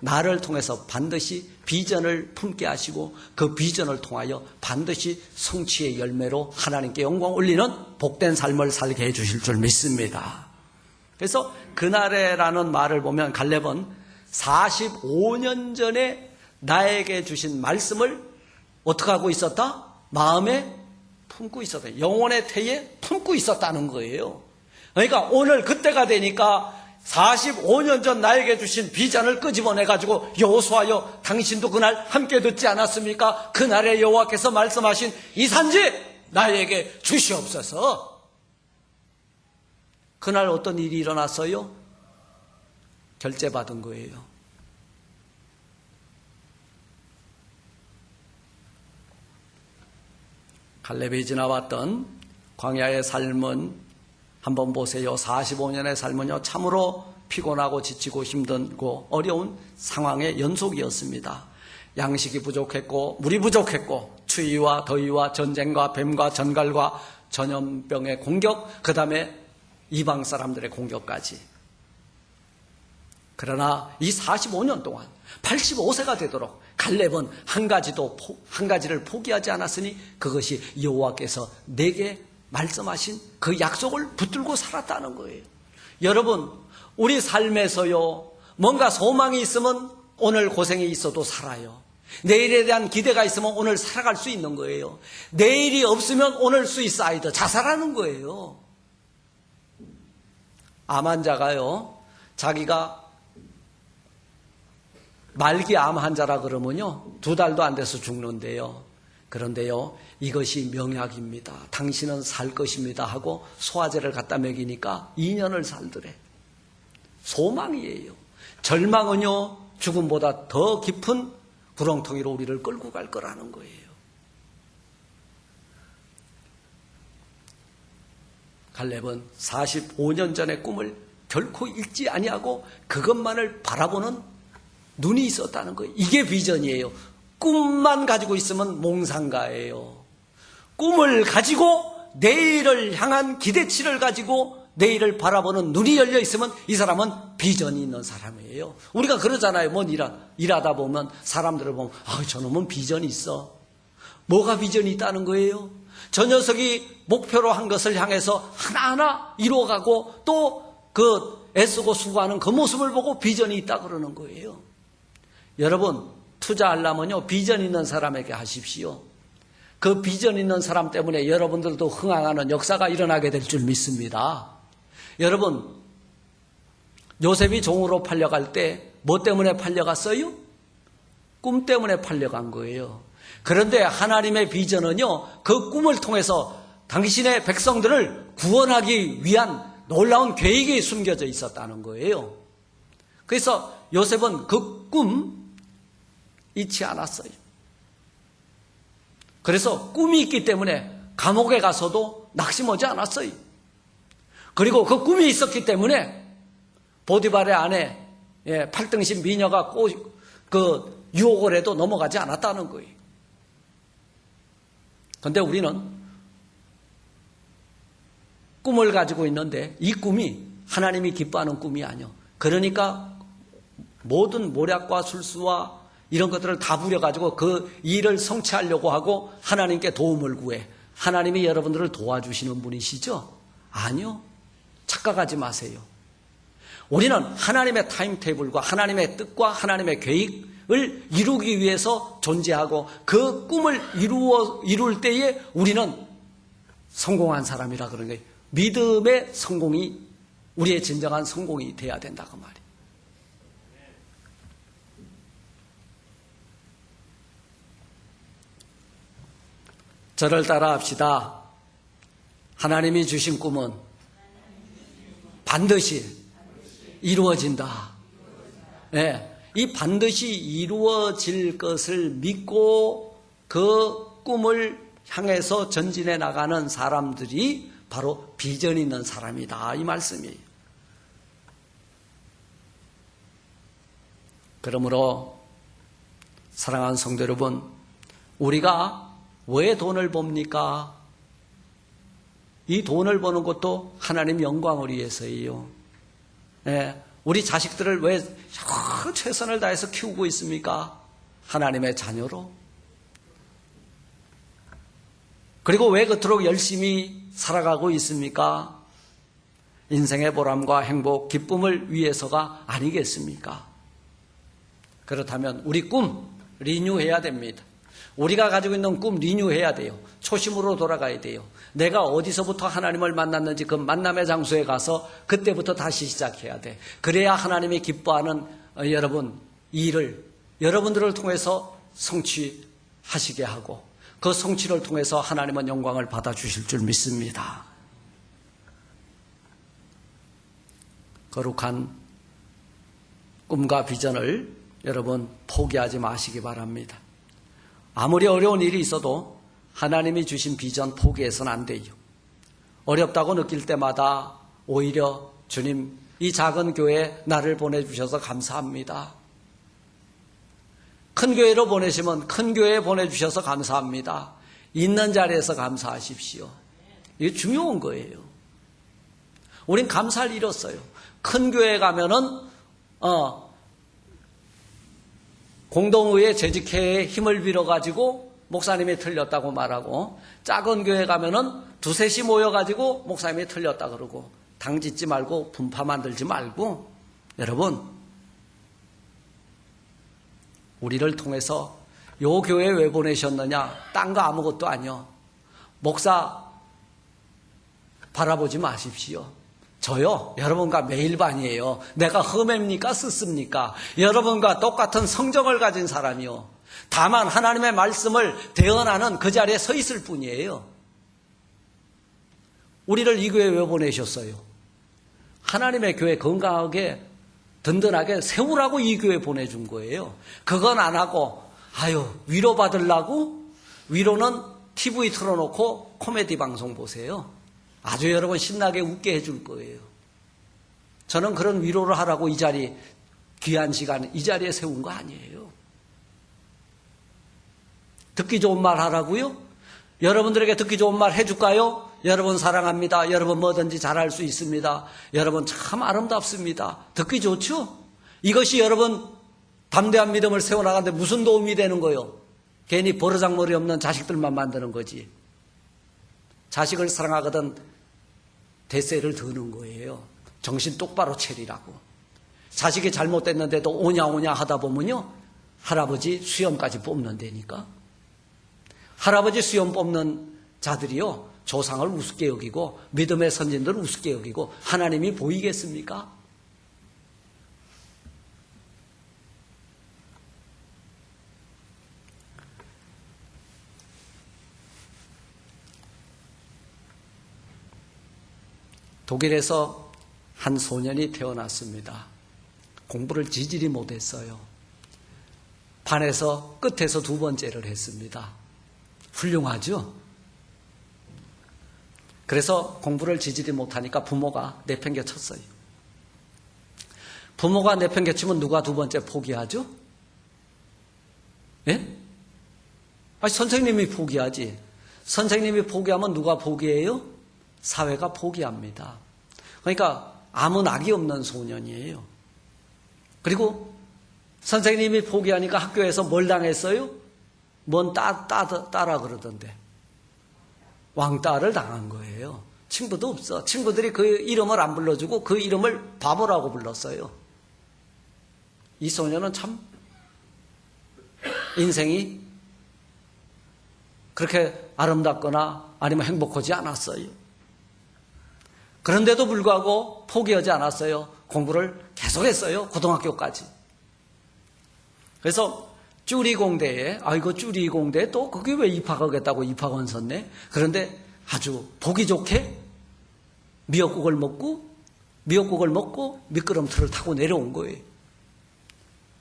나를 통해서 반드시 비전을 품게 하시고 그 비전을 통하여 반드시 성취의 열매로 하나님께 영광 올리는 복된 삶을 살게 해주실 줄 믿습니다. 그래서 그날에라는 말을 보면 갈렙은 45년 전에 나에게 주신 말씀을 어떻게 하고 있었다? 마음에 품고 있었다. 영혼의 태에 품고 있었다는 거예요. 그러니까 오늘 그때가 되니까 45년 전 나에게 주신 비전을 끄집어내가지고, 여호수아여 당신도 그날 함께 듣지 않았습니까? 그날에 여호와께서 말씀하신 이 산지 나에게 주시옵소서. 그날 어떤 일이 일어났어요? 결제받은 거예요. 갈렙이 지나왔던 광야의 삶은 한번 보세요. 45년의 삶은요, 참으로 피곤하고 지치고 힘들고 어려운 상황의 연속이었습니다. 양식이 부족했고 물이 부족했고 추위와 더위와 전쟁과 뱀과 전갈과 전염병의 공격, 그 다음에 이방 사람들의 공격까지. 그러나 이 45년 동안 85세가 되도록 갈렙은 한 가지를 포기하지 않았으니 그것이 여호와께서 내게 말씀하신 그 약속을 붙들고 살았다는 거예요. 여러분, 우리 삶에서요, 뭔가 소망이 있으면 오늘 고생이 있어도 살아요. 내일에 대한 기대가 있으면 오늘 살아갈 수 있는 거예요. 내일이 없으면 오늘 수이사이드, 자살하는 거예요. 암 환자가요, 자기가 말기 암 환자라 그러면요 2달도 안 돼서 죽는데요, 그런데요, 이것이 명약입니다. 당신은 살 것입니다 하고 소화제를 갖다 먹이니까 2년을 살더래. 소망이에요. 절망은요, 죽음보다 더 깊은 구렁텅이로 우리를 끌고 갈 거라는 거예요. 갈렙은 45년 전의 꿈을 결코 잊지 아니하고 그것만을 바라보는 눈이 있었다는 거예요. 이게 비전이에요. 꿈만 가지고 있으면 몽상가예요. 꿈을 가지고 내일을 향한 기대치를 가지고 내일을 바라보는 눈이 열려 있으면 이 사람은 비전이 있는 사람이에요. 우리가 그러잖아요. 뭔 일하다 보면 사람들을 보면 저놈은 비전이 있어. 뭐가 비전이 있다는 거예요? 저 녀석이 목표로 한 것을 향해서 하나하나 이루어가고 또 그 애쓰고 수고하는 그 모습을 보고 비전이 있다 그러는 거예요. 여러분, 투자하려면요, 비전 있는 사람에게 하십시오. 그 비전 있는 사람 때문에 여러분들도 흥황하는 역사가 일어나게 될 줄 믿습니다. 여러분, 요셉이 종으로 팔려갈 때 뭐 때문에 팔려갔어요? 꿈 때문에 팔려간 거예요. 그런데 하나님의 비전은요, 그 꿈을 통해서 당신의 백성들을 구원하기 위한 놀라운 계획이 숨겨져 있었다는 거예요. 그래서 요셉은 그 꿈 잊지 않았어요. 그래서 꿈이 있기 때문에 감옥에 가서도 낙심하지 않았어요. 그리고 그 꿈이 있었기 때문에 보디발의 아내 8등신 미녀가 그 유혹을 해도 넘어가지 않았다는 거예요. 그런데 우리는 꿈을 가지고 있는데 이 꿈이 하나님이 기뻐하는 꿈이 아니요. 그러니까 모든 모략과 술수와 이런 것들을 다 부려가지고 그 일을 성취하려고 하고 하나님께 도움을 구해. 하나님이 여러분들을 도와주시는 분이시죠? 아니요. 착각하지 마세요. 우리는 하나님의 타임테이블과 하나님의 뜻과 하나님의 계획을 이루기 위해서 존재하고 그 꿈을 이룰 때에 우리는 성공한 사람이라 그런 거예요. 믿음의 성공이 우리의 진정한 성공이 돼야 된다고 말이에요. 저를 따라 합시다. 하나님이 주신 꿈은 반드시 이루어진다. 네, 이 반드시 이루어질 것을 믿고 그 꿈을 향해서 전진해 나가는 사람들이 바로 비전 있는 사람이다, 이 말씀이에요. 그러므로 사랑하는 성도 여러분, 우리가 왜 돈을 법니까? 이 돈을 버는 것도 하나님 영광을 위해서예요. 네, 우리 자식들을 왜 최선을 다해서 키우고 있습니까? 하나님의 자녀로. 그리고 왜 그토록 열심히 살아가고 있습니까? 인생의 보람과 행복, 기쁨을 위해서가 아니겠습니까? 그렇다면 우리 꿈 리뉴해야 됩니다. 우리가 가지고 있는 꿈 리뉴해야 돼요. 초심으로 돌아가야 돼요. 내가 어디서부터 하나님을 만났는지 그 만남의 장소에 가서 그때부터 다시 시작해야 돼. 그래야 하나님이 기뻐하는 여러분 일을 여러분들을 통해서 성취하시게 하고 그 성취를 통해서 하나님은 영광을 받아주실 줄 믿습니다. 거룩한 꿈과 비전을 여러분 포기하지 마시기 바랍니다. 아무리 어려운 일이 있어도 하나님이 주신 비전 포기해서는 안 돼요. 어렵다고 느낄 때마다 오히려 주님, 이 작은 교회에 나를 보내주셔서 감사합니다. 큰 교회로 보내시면 큰 교회에 보내주셔서 감사합니다. 있는 자리에서 감사하십시오. 이게 중요한 거예요. 우린 감사를 잃었어요. 큰 교회에 가면은 공동의회 재직회에 힘을 빌어가지고 목사님이 틀렸다고 말하고, 작은 교회 가면은 두셋이 모여가지고 목사님이 틀렸다 그러고, 당 짓지 말고 분파 만들지 말고, 여러분 우리를 통해서 요 교회에 왜 보내셨느냐? 딴 거 아무것도 아니요. 목사 바라보지 마십시오. 저요, 여러분과 매일 반이에요. 내가 험합니까? 쓰습니까? 여러분과 똑같은 성정을 가진 사람이요. 다만 하나님의 말씀을 대언하는 그 자리에 서 있을 뿐이에요. 우리를 이 교회에 왜 보내셨어요? 하나님의 교회 건강하게 든든하게 세우라고 이 교회 보내준 거예요. 그건 안 하고 위로받으려고 위로는 TV 틀어놓고 코미디 방송 보세요. 아주 여러분 신나게 웃게 해줄 거예요. 저는 그런 위로를 하라고 이 자리 귀한 시간 이 자리에 세운 거 아니에요. 듣기 좋은 말 하라고요? 여러분들에게 듣기 좋은 말 해줄까요? 여러분 사랑합니다. 여러분 뭐든지 잘할 수 있습니다. 여러분 참 아름답습니다. 듣기 좋죠? 이것이 여러분 담대한 믿음을 세워나가는데 무슨 도움이 되는 거요? 괜히 버르장머리 없는 자식들만 만드는 거지. 자식을 사랑하거든 대세를 드는 거예요. 정신 똑바로 차리라고. 자식이 잘못됐는데도 오냐오냐 하다 보면요, 할아버지 수염까지 뽑는다니까. 할아버지 수염 뽑는 자들이요, 조상을 우습게 여기고 믿음의 선진들을 우습게 여기고 하나님이 보이겠습니까? 독일에서 한 소년이 태어났습니다. 공부를 지질이 못했어요. 반에서 끝에서 2번째를 했습니다. 훌륭하죠? 그래서 공부를 지질이 못하니까 부모가 내팽개 쳤어요. 부모가 내팽개 치면 누가 2번째 포기하죠? 예? 선생님이 포기하지. 선생님이 포기하면 누가 포기해요? 사회가 포기합니다. 그러니까 아무 낙이 없는 소년이에요. 그리고 선생님이 포기하니까 학교에서 뭘 당했어요? 뭔 따라 그러던데. 왕따를 당한 거예요. 친구도 없어. 친구들이 그 이름을 안 불러주고 그 이름을 바보라고 불렀어요. 이 소년은 참 인생이 그렇게 아름답거나 아니면 행복하지 않았어요. 그런데도 불구하고 포기하지 않았어요. 공부를 계속했어요. 고등학교까지. 그래서 쭈리공대에, 쭈리공대에 또 그게 왜 입학하겠다고 입학원 섰네? 그런데 아주 보기 좋게 미역국을 먹고 미끄럼틀을 타고 내려온 거예요.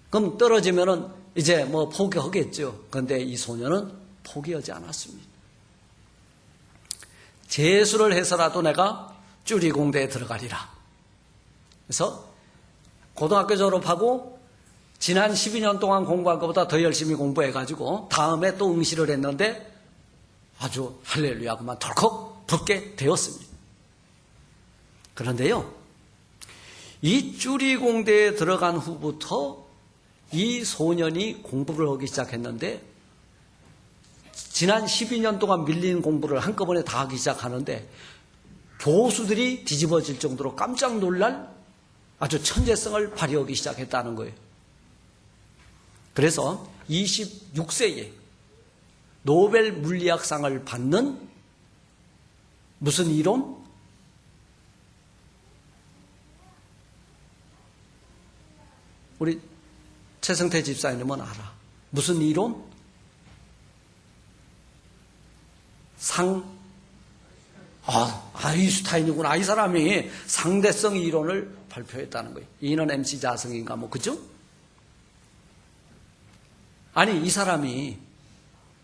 그럼 떨어지면은 이제 뭐 포기하겠죠. 그런데 이 소년은 포기하지 않았습니다. 재수를 해서라도 내가 쭈리공대에 들어가리라. 그래서 고등학교 졸업하고 지난 12년 동안 공부한 것보다 더 열심히 공부해가지고 다음에 또 응시를 했는데 아주 할렐루야 그만 덜컥 붙게 되었습니다. 그런데요, 이 쭈리공대에 들어간 후부터 이 소년이 공부를 하기 시작했는데 지난 12년 동안 밀린 공부를 한꺼번에 다 하기 시작하는데 교수들이 뒤집어질 정도로 깜짝 놀랄 아주 천재성을 발휘하기 시작했다는 거예요. 그래서 26세에 노벨 물리학상을 받는 무슨 이론? 우리 최승태 집사님은 알아. 무슨 이론? 아인슈타인이구나. 이 사람이 상대성 이론을 발표했다는 거예요. 이는 MC 자성인가 뭐 그죠? 아니 이 사람이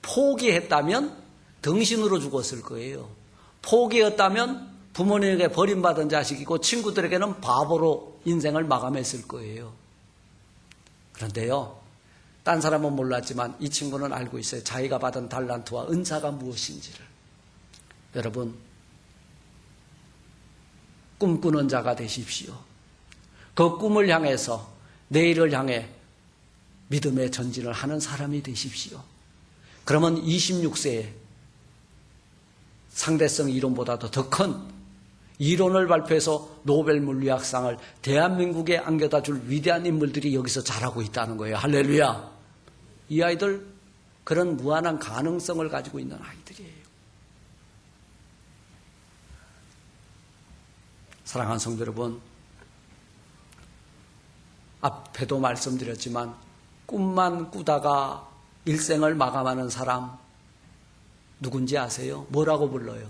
포기했다면 등신으로 죽었을 거예요. 포기했다면 부모님에게 버림받은 자식이고 친구들에게는 바보로 인생을 마감했을 거예요. 그런데요, 딴 사람은 몰랐지만 이 친구는 알고 있어요. 자기가 받은 달란트와 은사가 무엇인지를. 여러분, 꿈꾸는 자가 되십시오. 그 꿈을 향해서 내일을 향해 믿음의 전진을 하는 사람이 되십시오. 그러면 26세에 상대성 이론보다도 더 큰 이론을 발표해서 노벨 물리학상을 대한민국에 안겨다 줄 위대한 인물들이 여기서 자라고 있다는 거예요. 할렐루야. 이 아이들 그런 무한한 가능성을 가지고 있는 아이들이에요. 사랑하는 성도 여러분, 앞에도 말씀드렸지만 꿈만 꾸다가 일생을 마감하는 사람 누군지 아세요? 뭐라고 불러요?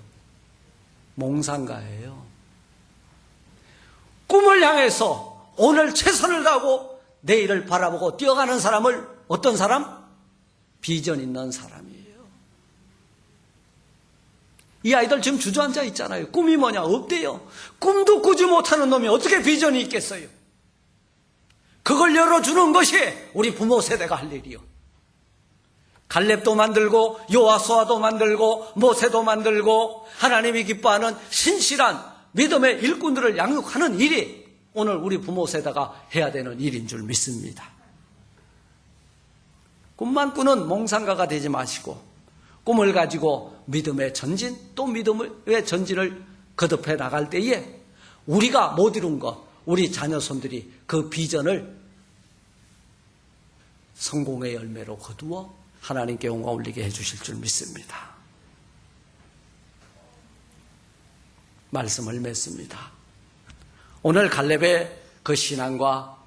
몽상가예요. 꿈을 향해서 오늘 최선을 다하고 내일을 바라보고 뛰어가는 사람을 어떤 사람? 비전 있는 사람이에요. 이 아이들 지금 주저앉아 있잖아요. 꿈이 뭐냐? 없대요. 꿈도 꾸지 못하는 놈이 어떻게 비전이 있겠어요? 그걸 열어주는 것이 우리 부모 세대가 할 일이요. 갈렙도 만들고 여호수아도 만들고 모세도 만들고 하나님이 기뻐하는 신실한 믿음의 일꾼들을 양육하는 일이 오늘 우리 부모 세대가 해야 되는 일인 줄 믿습니다. 꿈만 꾸는 몽상가가 되지 마시고 꿈을 가지고 믿음의 전진 또 믿음의 전진을 거듭해 나갈 때에 우리가 못 이룬 것, 우리 자녀손들이 그 비전을 성공의 열매로 거두어 하나님께 영광 올리게 해주실 줄 믿습니다. 말씀을 맺습니다. 오늘 갈렙의 그 신앙과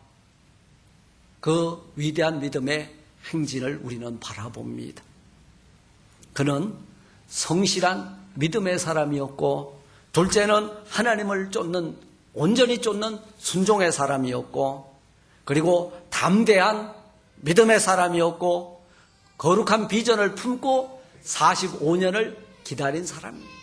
그 위대한 믿음의 행진을 우리는 바라봅니다. 그는 성실한 믿음의 사람이었고 둘째는 하나님을 쫓는 온전히 쫓는 순종의 사람이었고 그리고 담대한 믿음의 사람이었고 거룩한 비전을 품고 45년을 기다린 사람입니다.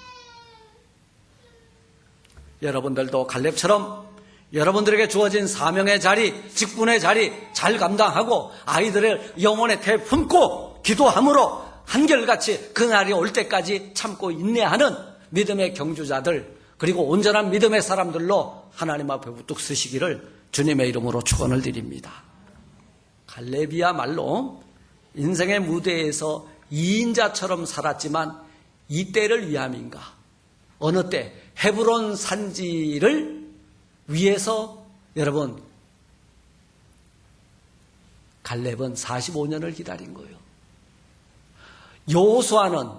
여러분들도 갈렙처럼 여러분들에게 주어진 사명의 자리, 직분의 자리 잘 감당하고 아이들의 영혼에 되품고 기도함으로 한결같이 그날이 올 때까지 참고 인내하는 믿음의 경주자들 그리고 온전한 믿음의 사람들로 하나님 앞에 우뚝 서시기를 주님의 이름으로 축원을 드립니다. 갈렙이야말로 인생의 무대에서 2인자처럼 살았지만 이 때를 위함인가? 어느 때? 헤브론 산지를 위해서 여러분 갈렙은 45년을 기다린 거예요. 여호수아는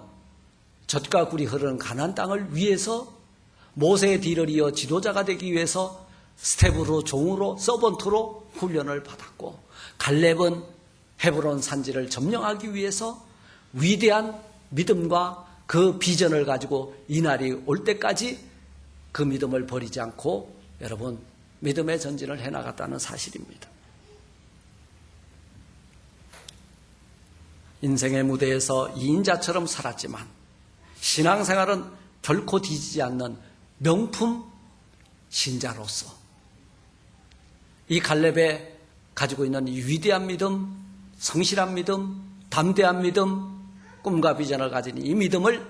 젖과 꿀이 흐르는 가나안 땅을 위해서 모세의 뒤를 이어 지도자가 되기 위해서 스텝으로 종으로 서번트로 훈련을 받았고 갈렙은 헤브론 산지를 점령하기 위해서 위대한 믿음과 그 비전을 가지고 이날이 올 때까지 그 믿음을 버리지 않고 여러분 믿음의 전진을 해나갔다는 사실입니다. 인생의 무대에서 2인자처럼 살았지만 신앙생활은 결코 뒤지지 않는 명품 신자로서 이 갈렙에 가지고 있는 이 위대한 믿음, 성실한 믿음, 담대한 믿음, 꿈과 비전을 가진 이 믿음을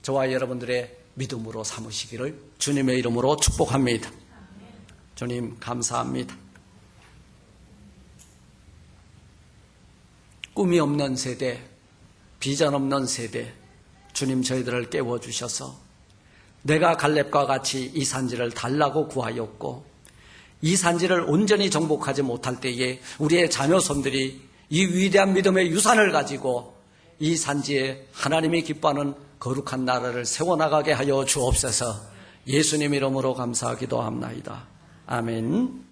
저와 여러분들의 믿음으로 삼으시기를 주님의 이름으로 축복합니다. 주님 감사합니다. 꿈이 없는 세대, 비전 없는 세대, 주님 저희들을 깨워주셔서 내가 갈렙과 같이 이 산지를 달라고 구하였고 이 산지를 온전히 정복하지 못할 때에 우리의 자녀손들이 이 위대한 믿음의 유산을 가지고 이 산지에 하나님이 기뻐하는 거룩한 나라를 세워나가게 하여 주옵소서. 예수님 이름으로 감사하기도 합나이다. 아멘.